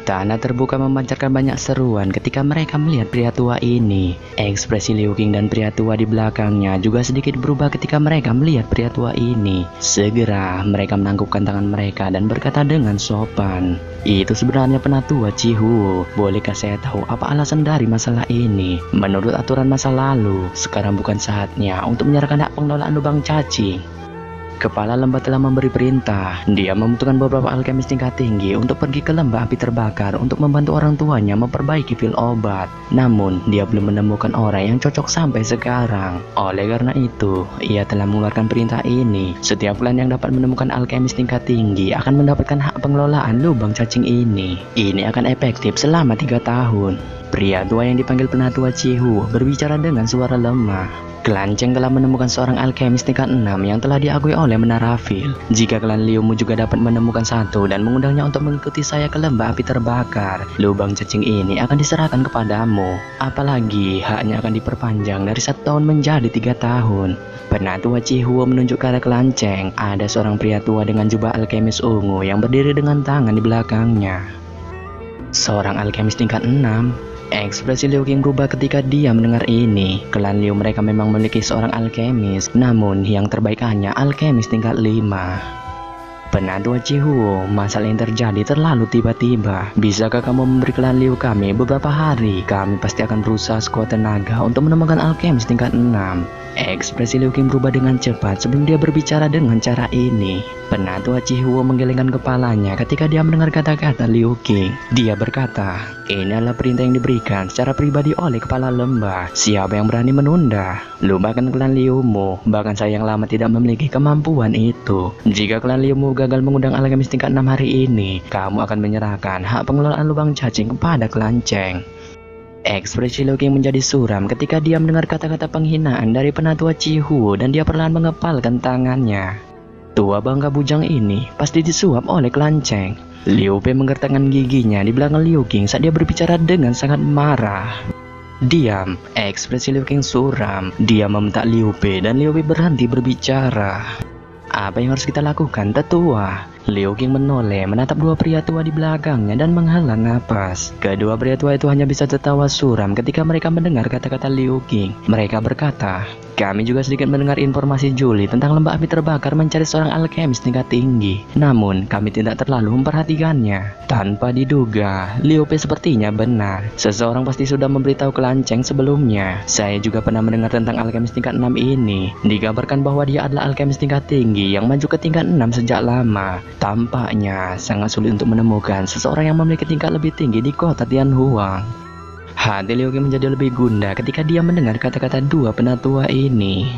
Tanah terbuka memancarkan banyak seruan ketika mereka melihat pria tua ini. Ekspresi Liu Qing dan pria tua di belakangnya juga sedikit berubah ketika mereka melihat pria tua ini. Segera mereka menangkupkan tangan mereka dan berkata dengan sopan, "Itu sebenarnya penatua Cihu. Bolehkah saya tahu apa alasan dari masalah ini? Menurut aturan masa lalu, sekarang bukan saatnya untuk menyerahkan hak pengelolaan lubang cacing." Kepala lembah telah memberi perintah. Dia membutuhkan beberapa alkemis tingkat tinggi untuk pergi ke lembah api terbakar untuk membantu orang tuanya memperbaiki pil obat. Namun, dia belum menemukan orang yang cocok sampai sekarang. Oleh karena itu, ia telah mengeluarkan perintah ini. Setiap klan yang dapat menemukan alkemis tingkat tinggi akan mendapatkan hak pengelolaan lubang cacing ini. Ini akan efektif selama 3 tahun. Pria tua yang dipanggil penatua Cihu berbicara dengan suara lemah. Klan Cheng telah menemukan seorang alkemis tingkat 6 yang telah diakui oleh Menara Vil. Jika klan Liu Mu juga dapat menemukan satu dan mengundangnya untuk mengikuti saya ke lembah api terbakar, lubang cacing ini akan diserahkan kepadamu. Apalagi haknya akan diperpanjang dari 1 tahun menjadi 3 tahun. Penatua Cihuo menunjuk ke arah klan Cheng. Ada seorang pria tua dengan jubah alkemis ungu yang berdiri dengan tangan di belakangnya. Seorang alkemis tingkat 6. Ekspresi Liu Qing berubah ketika dia mendengar ini. Klan Liu mereka memang memiliki seorang alkemis, namun yang terbaik hanya alkemis tingkat 5. Penatua Cihuo, masalah yang terjadi terlalu tiba-tiba. Bisakah kamu memberi klan Liu kami beberapa hari? Kami pasti akan berusaha sekuat tenaga untuk menemukan alkemis tingkat 6. Ekspresi Liu Qing berubah dengan cepat sebelum dia berbicara dengan cara ini. Penatua Cihuo menggelengkan kepalanya ketika dia mendengar kata-kata Liu Qing. Dia berkata, "Ini adalah perintah yang diberikan secara pribadi oleh kepala lembah. Siapa yang berani menunda? Lupakan klan Liu Mu, bahkan saya yang lama tidak memiliki kemampuan itu. Jika klan Liu Mu gagal mengundang alkemis tingkat 6 hari ini, kamu akan menyerahkan hak pengelolaan lubang cacing kepada klan Cheng." Ekspresi Liu Qing menjadi suram ketika dia mendengar kata-kata penghinaan dari penatua Cihuo dan dia perlahan mengepalkan tangannya. Tua bangka bujang ini pasti disuap oleh klan Cheng. Liu Bei menggertakkan giginya di belakang Liu Qing saat dia berbicara dengan sangat marah. "Diam!" Ekspresi Liu Qing suram. Dia membentak Liu Bei dan Liu Bei berhenti berbicara. "Apa yang harus kita lakukan, tetua?" Liu Qing menoleh menatap dua pria tua di belakangnya dan menghela napas. Kedua pria tua itu hanya bisa tertawa suram ketika mereka mendengar kata-kata Liu Qing. Mereka berkata, "Kami juga sedikit mendengar informasi Juli tentang lembah api terbakar mencari seorang alkemis tingkat tinggi. Namun, kami tidak terlalu memperhatikannya." Tanpa diduga, Liu Bei sepertinya benar. Seseorang pasti sudah memberitahu klan Cheng sebelumnya. Saya juga pernah mendengar tentang alkemis tingkat 6 ini. Dikabarkan bahwa dia adalah alkemis tingkat tinggi yang maju ke tingkat 6 sejak lama. Tampaknya sangat sulit untuk menemukan seseorang yang memiliki tingkat lebih tinggi di kota Tianhuang. Hati Liu Qing menjadi lebih gundah ketika dia mendengar kata-kata dua penatua ini.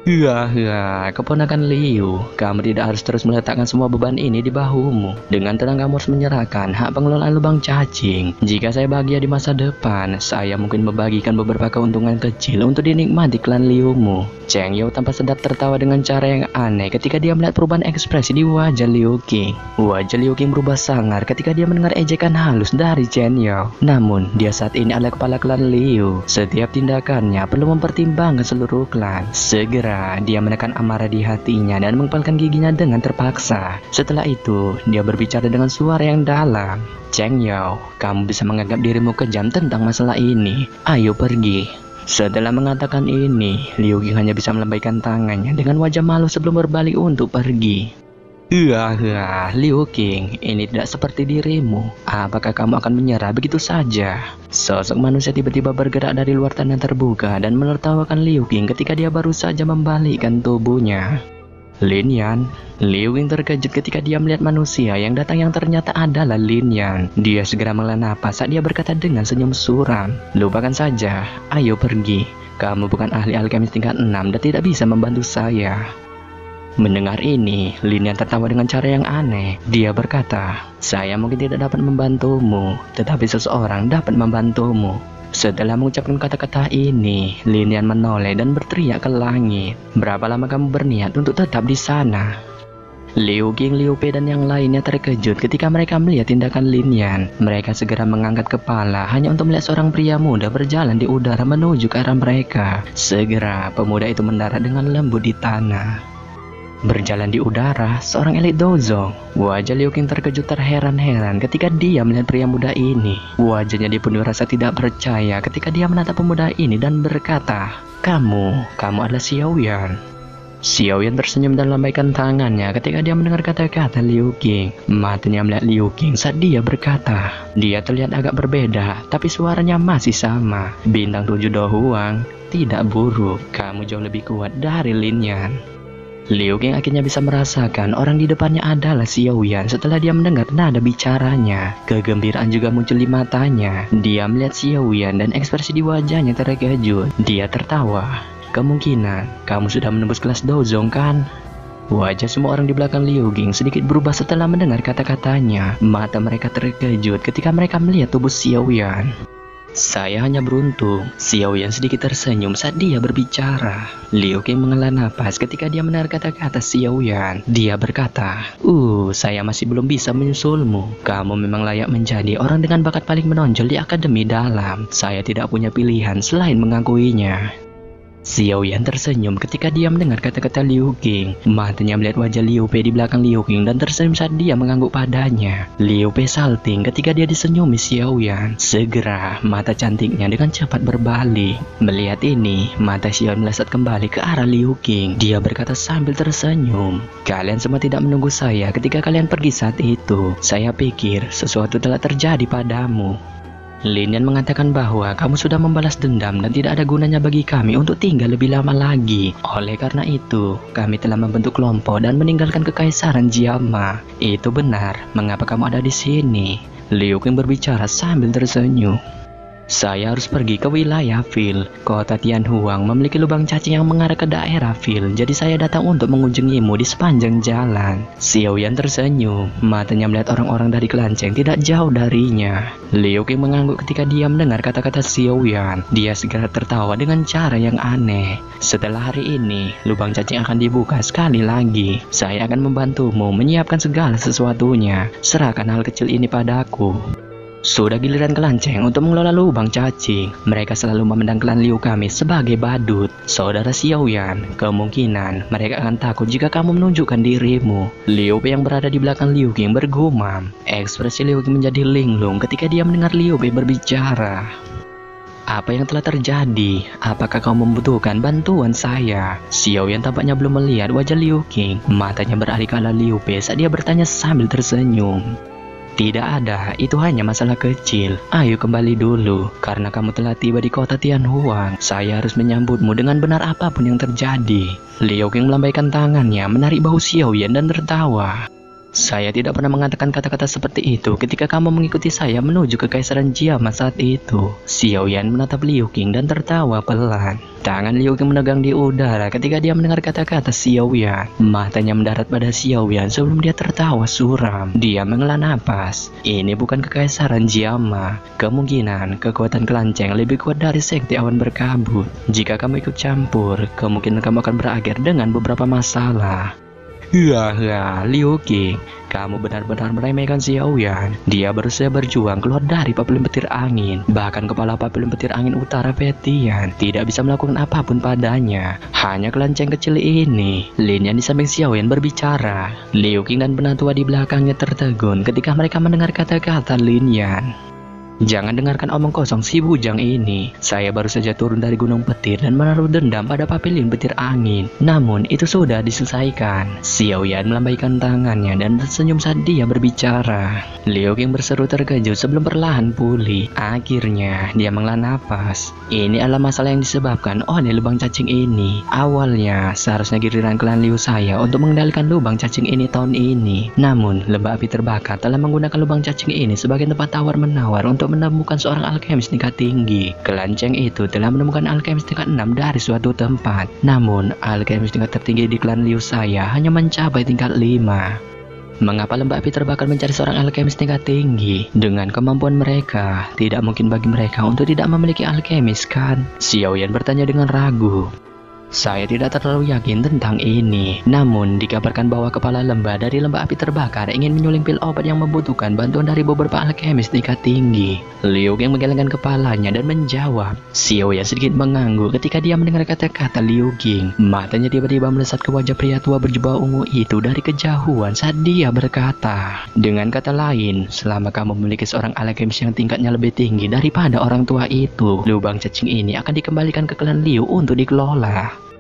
Keponakan Liu, kamu tidak harus terus meletakkan semua beban ini di bahumu. Dengan tenang kamu harus menyerahkan hak pengelolaan lubang cacing. Jika saya bahagia di masa depan, saya mungkin membagikan beberapa keuntungan kecil untuk dinikmati klan Liumu. Cheng Yao tanpa sedap tertawa dengan cara yang aneh ketika dia melihat perubahan ekspresi di wajah Liu Qing. Wajah Liu Qing berubah sangar ketika dia mendengar ejekan halus dari Cheng Yao. Namun, dia saat ini adalah kepala klan Liu. Setiap tindakannya perlu mempertimbangkan seluruh klan. Segera dia menekan amarah di hatinya dan mengepalkan giginya dengan terpaksa. Setelah itu, dia berbicara dengan suara yang dalam. "Cheng Yao, kamu bisa menganggap dirimu kejam tentang masalah ini. Ayo pergi." Setelah mengatakan ini, Liu Qing hanya bisa melambaikan tangannya dengan wajah malu sebelum berbalik untuk pergi. Liu Qing, ini tidak seperti dirimu. Apakah kamu akan menyerah begitu saja?" Sosok manusia tiba-tiba bergerak dari luar tanah terbuka dan menertawakan Liu Qing ketika dia baru saja membalikkan tubuhnya. "Lin Yan." Liu Qing terkejut ketika dia melihat manusia yang datang yang ternyata adalah Lin Yan. Dia segera menghela napas saat dia berkata dengan senyum suram, "Lupakan saja, ayo pergi. Kamu bukan ahli alkemis tingkat 6 dan tidak bisa membantu saya." Mendengar ini, Lin Yan tertawa dengan cara yang aneh. Dia berkata, "Saya mungkin tidak dapat membantumu, tetapi seseorang dapat membantumu." Setelah mengucapkan kata-kata ini, Lin Yan menoleh dan berteriak ke langit, "Berapa lama kamu berniat untuk tetap di sana?" Liu Qing, Liu Bei dan yang lainnya terkejut ketika mereka melihat tindakan Lin Yan. Mereka segera mengangkat kepala hanya untuk melihat seorang pria muda berjalan di udara menuju ke arah mereka. Segera pemuda itu mendarat dengan lembut di tanah. Berjalan di udara, seorang elit dozong. Wajah Liu Qing terkejut terheran-heran ketika dia melihat pria muda ini. Wajahnya dipenuhi rasa tidak percaya ketika dia menatap pemuda ini dan berkata, kamu adalah Xiao Yan. Xiao Yan tersenyum dan lambaikan tangannya ketika dia mendengar kata-kata Liu Qing. Matanya melihat Liu Qing saat dia berkata. Dia terlihat agak berbeda, tapi suaranya masih sama. Bintang 7 Do Huang, tidak buruk, kamu jauh lebih kuat dari Lin Yan. Liu Qing akhirnya bisa merasakan orang di depannya adalah Xiao Yan setelah dia mendengar nada bicaranya. Kegembiraan juga muncul di matanya. Dia melihat Xiao Yan dan ekspresi di wajahnya terkejut. Dia tertawa. Kemungkinan kamu sudah menembus kelas dozong kan? Wajah semua orang di belakang Liu Qing sedikit berubah setelah mendengar kata-katanya. Mata mereka terkejut ketika mereka melihat tubuh Xiao Yan. Saya hanya beruntung. Xiao Yan sedikit tersenyum saat dia berbicara. Liu Qing menghela napas ketika dia mendengar kata-kata Xiao Yan. Dia berkata, saya masih belum bisa menyusulmu. Kamu memang layak menjadi orang dengan bakat paling menonjol di Akademi Dalam. Saya tidak punya pilihan selain mengakuinya. Xiao Yan tersenyum ketika dia mendengar kata-kata Liu Qing. Matanya melihat wajah Liu Bei di belakang Liu Qing dan tersenyum saat dia mengangguk padanya. Liu Bei salting ketika dia disenyumi Xiao Yan. Segera mata cantiknya dengan cepat berbalik. Melihat ini, mata Xiao Yan melesat kembali ke arah Liu Qing. Dia berkata sambil tersenyum, kalian semua tidak menunggu saya ketika kalian pergi saat itu. Saya pikir sesuatu telah terjadi padamu. Lin Yan mengatakan bahwa kamu sudah membalas dendam dan tidak ada gunanya bagi kami untuk tinggal lebih lama lagi. Oleh karena itu, kami telah membentuk kelompok dan meninggalkan kekaisaran Jiama. Itu benar. Mengapa kamu ada di sini? Liu Qing berbicara sambil tersenyum. Saya harus pergi ke wilayah Vil. Kota Tianhuang memiliki lubang cacing yang mengarah ke daerah Vil. Jadi saya datang untuk mengunjungimu di sepanjang jalan. Xiao Yan tersenyum. Matanya melihat orang-orang dari kelanceng tidak jauh darinya. Liu Qing mengangguk ketika dia mendengar kata-kata Xiao Yan. Dia segera tertawa dengan cara yang aneh. Setelah hari ini, lubang cacing akan dibuka sekali lagi. Saya akan membantumu menyiapkan segala sesuatunya. Serahkan hal kecil ini padaku. Sudah giliran kelanceng untuk mengelola lubang cacing. Mereka selalu memandang klan Liu kami sebagai badut. Saudara Xiao Yan, kemungkinan mereka akan takut jika kamu menunjukkan dirimu. Liu Bei yang berada di belakang Liu Qing bergumam. Ekspresi Liu Qing menjadi linglung ketika dia mendengar Liu Bei berbicara. Apa yang telah terjadi? Apakah kau membutuhkan bantuan saya? Xiao Yan tampaknya belum melihat wajah Liu Qing. Matanya beralih ke arah Liu Bei saat dia bertanya sambil tersenyum. Tidak ada, itu hanya masalah kecil. Ayo kembali dulu, karena kamu telah tiba di kota Tianhuang. Saya harus menyambutmu dengan benar apapun yang terjadi. Liu Qing melambaikan tangannya, menarik bahu Xiao Yan dan tertawa. Saya tidak pernah mengatakan kata-kata seperti itu ketika kamu mengikuti saya menuju ke Kekaisaran Jiama saat itu. Xiao Yan menatap Liu Qing dan tertawa pelan. Tangan Liu Qing menegang di udara ketika dia mendengar kata-kata Xiao Yan. Matanya mendarat pada Xiao Yan sebelum dia tertawa suram. Dia menghela napas. Ini bukan Kekaisaran Jiama. Kemungkinan kekuatan kelanceng lebih kuat dari sekte awan berkabut. Jika kamu ikut campur, kemungkinan kamu akan berakhir dengan beberapa masalah. Liu Qing, kamu benar-benar meremehkan Xiao Yan. Dia berusaha berjuang keluar dari papilin petir angin. Bahkan kepala papilin petir angin utara Petian tidak bisa melakukan apapun padanya. Hanya kelanceng kecil ini. Lin Yan di samping Xiao Yan berbicara. Liu Qing dan penatua di belakangnya tertegun ketika mereka mendengar kata-kata Lin Yan. Jangan dengarkan omong kosong si bujang ini. Saya baru saja turun dari gunung petir dan menaruh dendam pada papilin petir angin. Namun itu sudah diselesaikan. Xiao Yan melambaikan tangannya dan tersenyum saat dia berbicara. Liu Qing berseru terkejut sebelum perlahan pulih. Akhirnya dia menghela napas. Ini adalah masalah yang disebabkan oleh lubang cacing ini. Awalnya seharusnya giliran klan Liu saya untuk mengendalikan lubang cacing ini tahun ini. Namun lembah api terbakar telah menggunakan lubang cacing ini sebagai tempat tawar-menawar untuk menemukan seorang alkemis tingkat tinggi. Kelanceng itu telah menemukan alkemis tingkat 6 dari suatu tempat. Namun, alkemis tingkat tertinggi di klan Liu saya hanya mencapai tingkat 5. Mengapa lembah api terbakar mencari seorang alkemis tingkat tinggi? Dengan kemampuan mereka, tidak mungkin bagi mereka untuk tidak memiliki alkemis kan? Xiao Yan bertanya dengan ragu. Saya tidak terlalu yakin tentang ini. Namun, dikabarkan bahwa kepala lembah dari lembah api terbakar ingin menyuling pil obat yang membutuhkan bantuan dari beberapa alkemis tingkat tinggi. Liu Qing menggelengkan kepalanya dan menjawab. Xiaoyan sedikit mengangguk ketika dia mendengar kata-kata Liu Qing. Matanya tiba-tiba melesat ke wajah pria tua berjubah ungu itu dari kejauhan saat dia berkata. Dengan kata lain, selama kamu memiliki seorang alkemis yang tingkatnya lebih tinggi daripada orang tua itu, lubang cacing ini akan dikembalikan ke klan Liu untuk dikelola.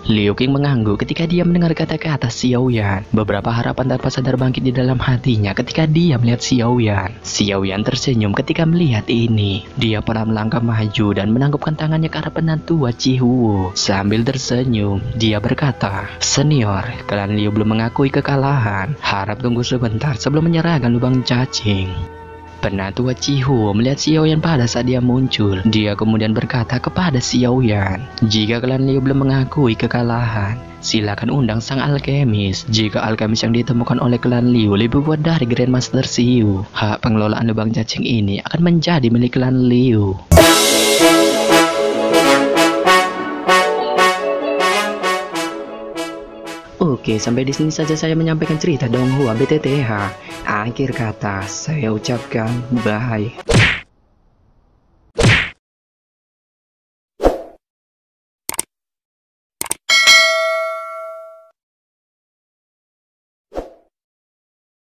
Liu Qing mengangguk ketika dia mendengar kata-kata Xiaoyan. Beberapa harapan tanpa sadar bangkit di dalam hatinya ketika dia melihat Xiaoyan. Xiaoyan tersenyum ketika melihat ini. Dia pernah melangkah maju dan menangkupkan tangannya ke arah penantua Cihuo. Sambil tersenyum, dia berkata, "Senior, klan Liu belum mengakui kekalahan. Harap tunggu sebentar sebelum menyerahkan lubang cacing." Penatua Cihuo melihat Xiaoyan pada saat dia muncul. Dia kemudian berkata kepada Xiaoyan, "Jika klan Liu belum mengakui kekalahan, silakan undang sang alkemis. Jika alkemis yang ditemukan oleh klan Liu lebih kuat dari Grandmaster Xiu, hak pengelolaan lubang cacing ini akan menjadi milik klan Liu." Oke, sampai di sini saja saya menyampaikan cerita Donghua BTTH. Akhir kata, saya ucapkan bye.